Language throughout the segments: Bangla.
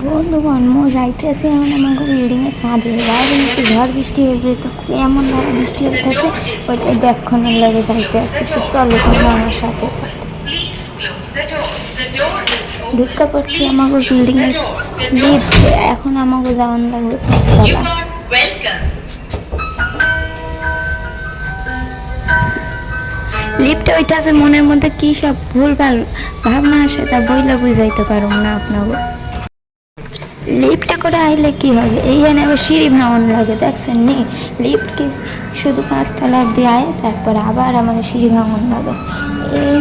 বন্ধুগণ যাইতেছে এখন আমাকে বিল্ডিং এর ছাদে বাইরে একটু ঝড় বৃষ্টি হয়ে তো এমন ভাবে বৃষ্টি হইতেছে ওইটাই দেখক্ষণের লাগে যাইতে আসছে। তো চলো তোমরা আমার সাথে ঢুকতে পারছি আমাকে বিল্ডিং এর লিফট। এখন আমাকে যাওয়ান লাগবে পাঁচতলা। লিফটে ওইটা যে মনের মধ্যে কি সব ভুলভাল ভাবনা আসে তা বইলা বুঝাইতে পারো না আপনাকে। লিফটে করে আইলে কি হবে, এইখানে আবার সিঁড়ি ভাঙন লাগে দেখছেন নি। লিফট কি শুধু পাঁচতলা অব্দি আয়, তারপর আবার আমাকে সিঁড়ি ভাঙন লাগে। এই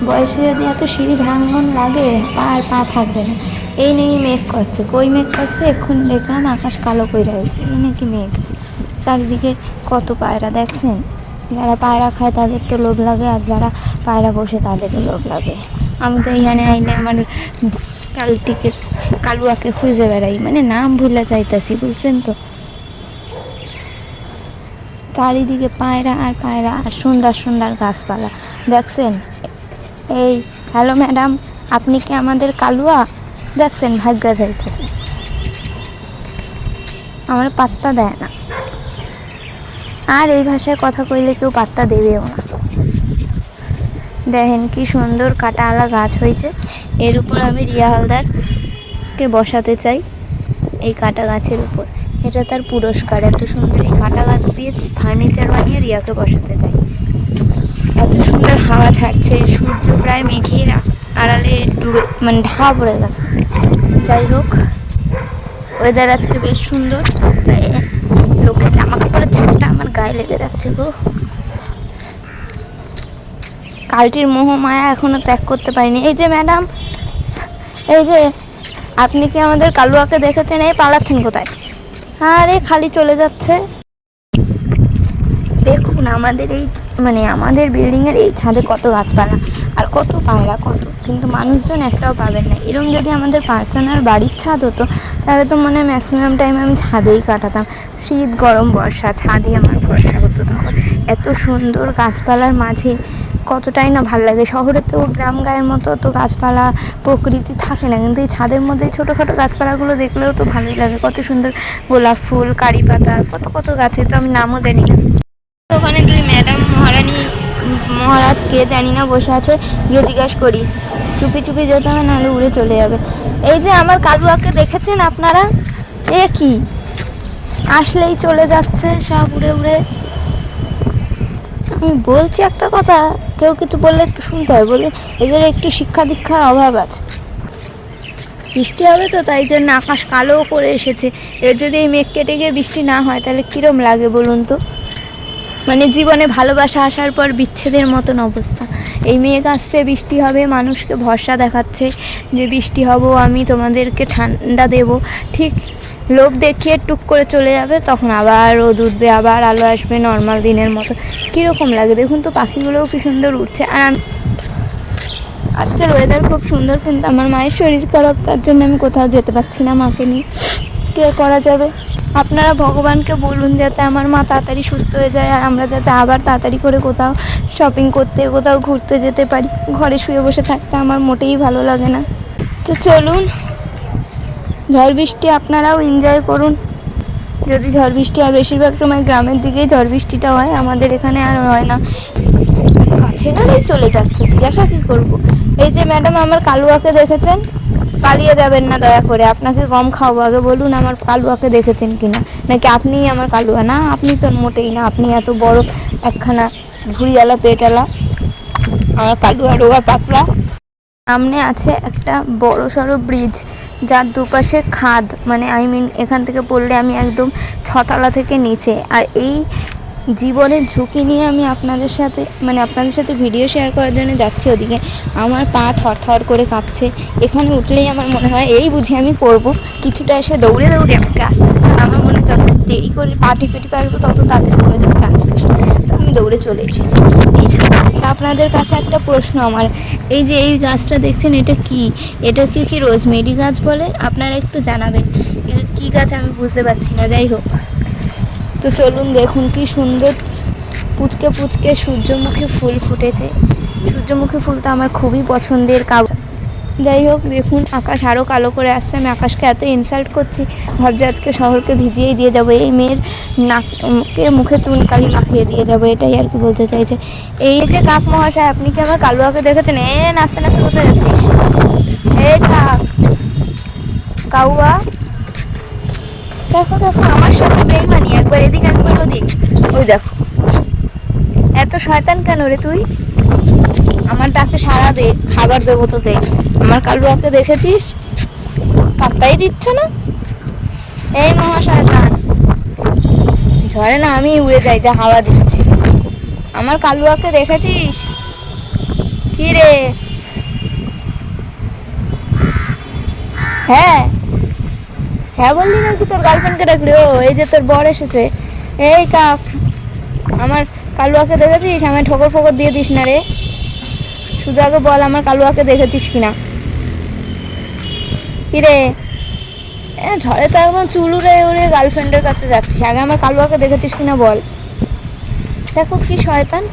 বয়সে যদি এত সিঁড়ি ভাঙন লাগে আর পা থাকবে না। এই নেই মেঘ করছে, কই মেঘ করছে এক্ষুনি দেখলাম আকাশ কালো করে আছে। এই নাকি মেঘ, চারিদিকে কত পায়রা দেখছেন। যারা পায়রা খায় তাদের তো লোভ লাগে, আর যারা পায়রা বসে তাদেরও লোভ লাগে। আমি তো এইখানে আইনে আমার কালুয়াকে খুঁজে বেড়াই, মানে নাম ভুলে যাইতাছি বুঝছেন তো। চারিদিকে পায়রা আর পায়রা আর সুন্দর সুন্দর গাছপালা দেখছেন। এই হ্যালো ম্যাডাম, আপনি কি আমাদের কালুয়া? দেখছেন ভাগ্যা যাইতেছে, আমার পাত্তা দেয় না। আর এই ভাষায় কথা কইলে কেউ পাত্তা দেবেও না। দেখেন কি সুন্দর কাঁটাওয়ালা গাছ হয়েছে, এর উপর আমি রিয়া হালদারকে বসাতে চাই, এই কাঁটা গাছের উপর। এটা তার পুরস্কার, এত সুন্দর এই কাঁটা গাছ দিয়ে ফার্নিচার বানিয়ে রিয়াকে বসাতে চাই। এত সুন্দর হাওয়া ছাড়ছে, সূর্য প্রায় মেঘের আড়ালে ডুবে মানে ঢাকা পড়ে গেছে। যাই হোক, ওয়েদার আজকে বেশ সুন্দর। লোকের জামা কাপড়ের ঝাপটা আমার গায়ে লেগে যাচ্ছে গো। কালটির মোহ মায়া এখনো ত্যাগ করতে পারিনি। এই যে ম্যাডাম, এই যে আপনি কি আমাদের কালুয়াকে দেখেছেন? এই পালাচ্ছেন কোথায়? আরে খালি চলে যাচ্ছে। দেখুন আমাদের এই মানে আমাদের বিল্ডিংয়ের এই ছাদে কত গাছপালা আর কত পায়রা কত, কিন্তু মানুষজন একটাও পাবেন না। এরকম যদি আমাদের পার্সোনাল বাড়ির ছাদ হতো তাহলে তো মনে হয় ম্যাক্সিমাম টাইম আমি ছাদেই কাটাতাম। শীত গরম বর্ষা ছাদই আমার ভরসা হতো তখন। এত সুন্দর গাছপালার মাঝে কতটাই না ভালো লাগে। শহরে তো গ্রাম গায়ের মতো অত গাছপালা প্রকৃতি থাকে না, কিন্তু এই ছাদের মধ্যে ছোটোখাটো গাছপালাগুলো দেখলেও তো ভালোই লাগে। কত সুন্দর গোলাপ ফুল, কারি পাতা, কত কত গাছে তো আমি নামও জানি না। ওখানে দুই ম্যাডাম মহারানী মহারাজ কে জানি না বসে আছে, গিয়ে জিজ্ঞাসা করি। চুপি চুপি যেতে হবে, নাহলে উড়ে চলে যাবে। এই যে আমার কালুয়াকে দেখেছেন আপনারা? এ কি আসলেই চলে যাচ্ছে সব উড়ে উড়ে। আমি বলছি একটা কথা, কেউ কিছু বললে একটু শুনতে হয়, বলুন। এদের একটু শিক্ষা দীক্ষার অভাব আছে। বৃষ্টি হবে তো তাই জন্য আকাশ কালো করে এসেছে। এর যদি এই মেঘ কেটে গিয়ে বৃষ্টি না হয় তাহলে কিরম লাগে বলুন তো। মানে জীবনে ভালোবাসা আসার পর বিচ্ছেদের মতন অবস্থা। এই মেঘ আসছে, বৃষ্টি হবে, মানুষকে ভরসা দেখাচ্ছে যে বৃষ্টি হব, আমি তোমাদেরকে ঠান্ডা দেব। ঠিক লোভ দেখিয়ে টুক করে চলে যাবে, তখন আবার রোদ উঠবে, আবার আলো আসবে নর্মাল দিনের মতো। কীরকম লাগে দেখুন তো, পাখিগুলোও কি সুন্দর উঠছে। আর আমি আজকের ওয়েদার খুব সুন্দর, কিন্তু আমার মায়ের শরীর খারাপ, তার জন্য আমি কোথাও যেতে পারছি না মাকে নিয়ে। কী করা যাবে? আপনারা ভগবানকে বলুন যাতে আমার মা তাড়াতাড়ি সুস্থ হয়ে যায়, আর আমরা যাতে আবার তাড়াতাড়ি করে কোথাও শপিং করতে, কোথাও ঘুরতে যেতে পারি। ঘরে শুয়ে বসে থাকতে আমার মোটেই ভালো লাগে না। তো চলুন, ঝড় বৃষ্টি আপনারাও এনজয় করুন। যদি ঝড় বৃষ্টি হয়, বেশিরভাগ সময় গ্রামের দিকেই ঝড় বৃষ্টিটা হয়, আমাদের এখানে আর হয় না। কাছে গেলেই চলে যাচ্ছে, জিজ্ঞাসা কী করবো। এই যে ম্যাডাম আমার কালুয়াকে দেখেছেন? পালিয়ে যাবেন না দয়া করে, আপনাকে গম খাওয়াবো। আগে বলুন আমার কালুয়াকে দেখেছেন কিনা, নাকি আপনিই আমার কালুয়া? না, আপনি তো মোটেই না, আপনি এত বড় একখানা ভুঁড়িওয়ালা পেটওয়ালা। আমার কালুয়া রোগা পাতলা। সামনে আছে একটা বড় সড়ো ব্রিজ, যার দুপাশে খাদ, মানে এখান থেকে পড়লে আমি একদম ছতলা থেকে নিচে। আর এই জীবনের ঝুঁকি নিয়ে আমি আপনাদের সাথে ভিডিও শেয়ার করার জন্য যাচ্ছি ওদিকে। আমার পা থরথর করে কাঁপছে। এখানে উঠলেই আমার মনে হয় এই বুঝি আমি পড়বো। কিছুটা এসে দৌড়ে দৌড়ে আমাকে আসতে হবে, আমার মনে হয় যত দেরি করে পা টিপে টিপে আসবো তত তাড়াতাড়ি পড়ে যাওয়ার চান্স বেশি। তো আমি দৌড়ে চলে এসেছি। আপনাদের কাছে একটা প্রশ্ন আমার, এই যে এই গাছটা দেখছেন এটাকে কি রোজমেরি গাছ বলে? আপনারা একটু জানাবেন। এর কী গাছ আমি বুঝতে পারছি না। যাই হোক, তো চলুন দেখুন কি সুন্দর পুচকে পুচকে সূর্যমুখী ফুল ফুটেছে। সূর্যমুখী ফুলটা আমার খুবই পছন্দের। যাই হোক, দেখুন আকাশ আরও কালো করে আসছে। আমি আকাশকে এত ইনসাল্ট করছি, ভাবছি আজকে শহরকে ভিজিয়েই দিয়ে যাবো, এই মেয়ের নাককে মুখে চুনকালি মাখিয়ে দিয়ে যাবো, এটাই আর কি বলতে চাইছে। এই যে কাক মহাশয়, আপনি কি আমার কালুয়াকে দেখেছেন? নাচতে নাচতে কোথায় যাচ্ছিস? এই কাক, কাউয়া, দেখো দেখো আমার সাথে বেইমানি, একবার এদিক একবার ওদিক। ওই দেখো, এত শয়তান কেন রে তুই? আমার ডাকে সাড়া দে, খাবার দেবো তোকে। আমার কালুয়াকে দেখেছিস? পাত্তাই দিচ্ছে না। এই মহাশয়তান, ঝড়ে না আমি উড়ে যাই, যা হাওয়া দিচ্ছে। আমার কালুয়াকে দেখেছিস? কি রে? হ্যাঁ হ্যাঁ বললি নাকি? তোর গার্লফ্রেন্ডকে ডাকলি? ও, এই যে তোর বর এসেছে। এই কাক, আমার কালুয়াকে দেখেছিস? আমায় ঠোকর ফোকর দিয়ে দিস না রে। শুধু আগে বল আমার কালুয়াকে দেখেছিস কিনা। কি রে? ঝড়ে তো একদম চুল উড়ে উড়ে গার্লফ্রেন্ডের কাছে যাচ্ছিস, আগে আমার কালুয়াকে দেখেছিস কিনা বল। দেখো কি শয়তান,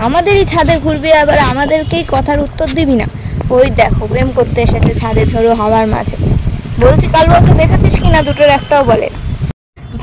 আমাদেরই ছাদে ঘুরবি, আবার আমাদেরকেই কথার উত্তর দিবি না। ওই দেখো, প্রেম করতে এসেছে ছাদে ঝোড়ো হাওয়ার মাঝে। বলছি কালুয়াকে দেখেছিস কিনা, দুটোর একটাও বলে না।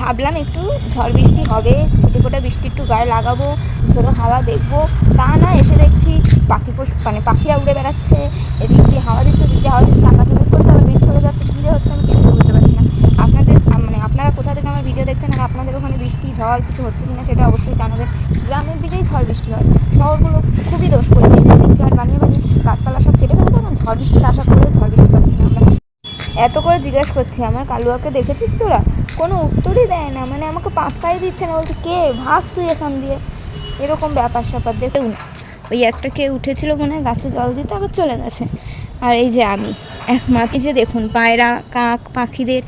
ভাবলাম একটু ঝড় বৃষ্টি হবে, ছিটেফোঁটা বৃষ্টি একটু গায়ে লাগাবো, ঝোড়ো হাওয়া দেখবো, তা না এসে দেখছি পাখি মানে পাখিরা উড়ে বেড়াচ্ছে, এদিক দিয়ে হাওয়া দিচ্ছে, ওদিক দিয়ে হাওয়া দিচ্ছে, আকাশে মেঘ করছে, আবার মেঘ সরে যাচ্ছে, কী হচ্ছে আমি কিছু বুঝতে পারছি না। আপনাদের মানে আপনারা কোথা থেকে আমার ভিডিও দেখছেন, আর আপনাদের ওখানে বৃষ্টি ঝড় কিছু হচ্ছে কিনা সেটা অবশ্যই জানাবেন। গ্রামের দিকেই ঝড় বৃষ্টি হয়, শহরগুলো খুবই দোষ করেছে, বিল্ডিং ফ্ল্যাট বানিয়ে বানিয়ে গাছপালা সব কেটে ফেলেছে, এখন ঝড় বৃষ্টির আশা করেও ঝড় বৃষ্টি পাচ্ছি না আমরা। এত করে জিজ্ঞেস করছি আমার কালুয়াকে দেখেছিস তোরা, কোনো উত্তরই দেয় না, মানে আমাকে পাত্তাই দিচ্ছে না, বলছে কে ভাগ তুই এখান দিয়ে, এরকম ব্যাপার স্যাপার। দেখেও না, ওই একটা কে উঠেছিল মনে হয় গাছে জল দিতে, আবার চলে গেছে। আর এই যে আমি একমাত্র, যে দেখুন পায়রা কাক পাখিদের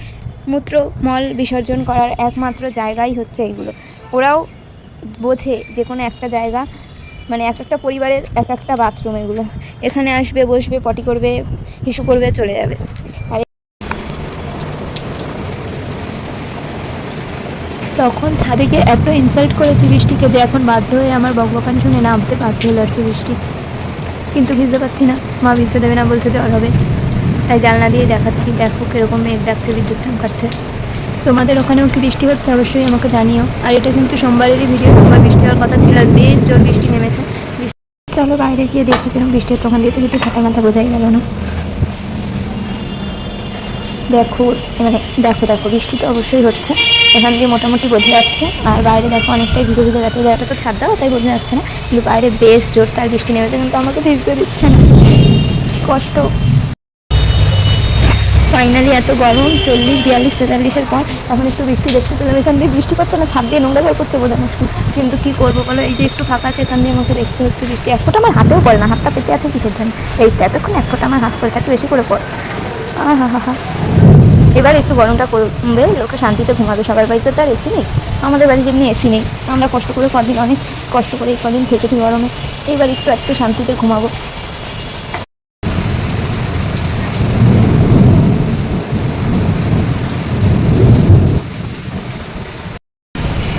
মূত্র মল বিসর্জন করার একমাত্র জায়গাই হচ্ছে এইগুলো। ওরাও বোঝে যে কোনো একটা জায়গা, মানে এক একটা পরিবারের এক একটা বাথরুম, এগুলো এখানে আসবে, বসবে, পটি করবে, হিসু করবে, চলে যাবে। আর তখন ছাদে গিয়ে এত ইনসাল্ট করেছি বৃষ্টিকে যে এখন বাধ্য হয়ে আমার বকবকানি শুনে নামতে বাধ্য হলো আর কি বৃষ্টি। কিন্তু ভিজতে পারছি না, মা ভিজতে দেবে না, বলছে জ্বর হবে। তাই জানলা দিয়ে দেখাচ্ছি, দেখো কীরকম মেঘ ডাকছে, বিদ্যুৎ চমকাচ্ছে। তোমাদের ওখানেও কি বৃষ্টি হচ্ছে অবশ্যই আমাকে জানিও। আর এটা কিন্তু সোমবারেরই ভিডিও, সোমবার বৃষ্টি হওয়ার কথা ছিল, আর বেশ জোর বৃষ্টি নেমেছে। চলো বাইরে গিয়ে দেখি কিরকম বৃষ্টি হচ্ছে। ওখান দিয়ে তো কিন্তু ছাতা মাথা বোঝাই গেল না। দেখো মানে দেখো দেখো বৃষ্টি তো অবশ্যই হচ্ছে, এখান দিয়ে মোটামুটি বোঝা যাচ্ছে। আর বাইরে দেখো অনেকটাই ভিজে ভিজে যাচ্ছে, জায়গাটা তো ছাদ দেওয়া তাই বোঝা যাচ্ছে না, কিন্তু বাইরে বেশ জোর তার বৃষ্টি নেমেছে, কিন্তু আমাকে ভিজতে দিচ্ছে না, কষ্ট। ফাইনালি এত গরম 40, 42, 43-এর পর এখন একটু বৃষ্টি দেখতে পেলাম। এখান দিয়ে বৃষ্টি পড়ছে না, ছাদ দিয়ে নোংরা বের করছে বোঝা মুশকিল, কিন্তু কী করবো বলো, এই যে একটু ফাঁকা আছে এখান দিয়ে আমাকে দেখতে হচ্ছে বৃষ্টি। এক ফোঁটা আমার হাতেও পড়ে না, হাতটা পেতে আছে কিসের জন্য, এই তো এতক্ষণ এক ফোঁটা আমার হাত পড়েছে, একটু বেশি করে পড়ে। হা। এবার একটু গরমটা কমবে, লোকে শান্তিতে ঘুমাবে। সবার বাড়িতে তো আর এসি নেই, আমাদের বাড়িতে এমনি এসি নেই, আমরা কষ্ট করে কদিন, অনেক কষ্ট করে এই কদিন থেকেছি গরমে, এইবার একটু শান্তিতে ঘুমাবো।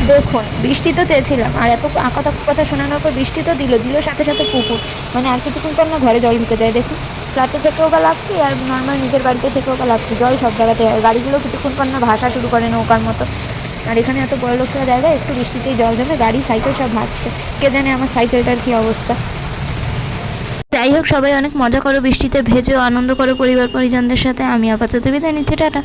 দেখুন বৃষ্টি তো চেয়েছিলাম, আর এত আঁকা কথা শোনানোর পর বৃষ্টি তো দিল সাথে সাথে পুকুর, মানে আর কিছুক্ষণ পর না ঘরে জল ঢুকে যায়। দেখুন ফ্ল্যাটে থেকেও বা লাগছে, আর নর্মাল নিজের বাড়িতে থেকেও বা লাগছে, জল সব জায়গাতে। গাড়িগুলো কিছুক্ষণ পর না ভাসা শুরু করে নৌকার মতো। আর এখানে এত বড় লোকরা জায়গায় একটু বৃষ্টিতেই জল জমে, গাড়ি সাইকেল সব ভাসছে, কে জানে আমার সাইকেলটার কী অবস্থা। যাই হোক, সবাই অনেক মজা করো, বৃষ্টিতে ভেজেও আনন্দ করো পরিবার পরিজনদের সাথে। আমি আপাতত বিদায় নিচ্ছি, টাটা।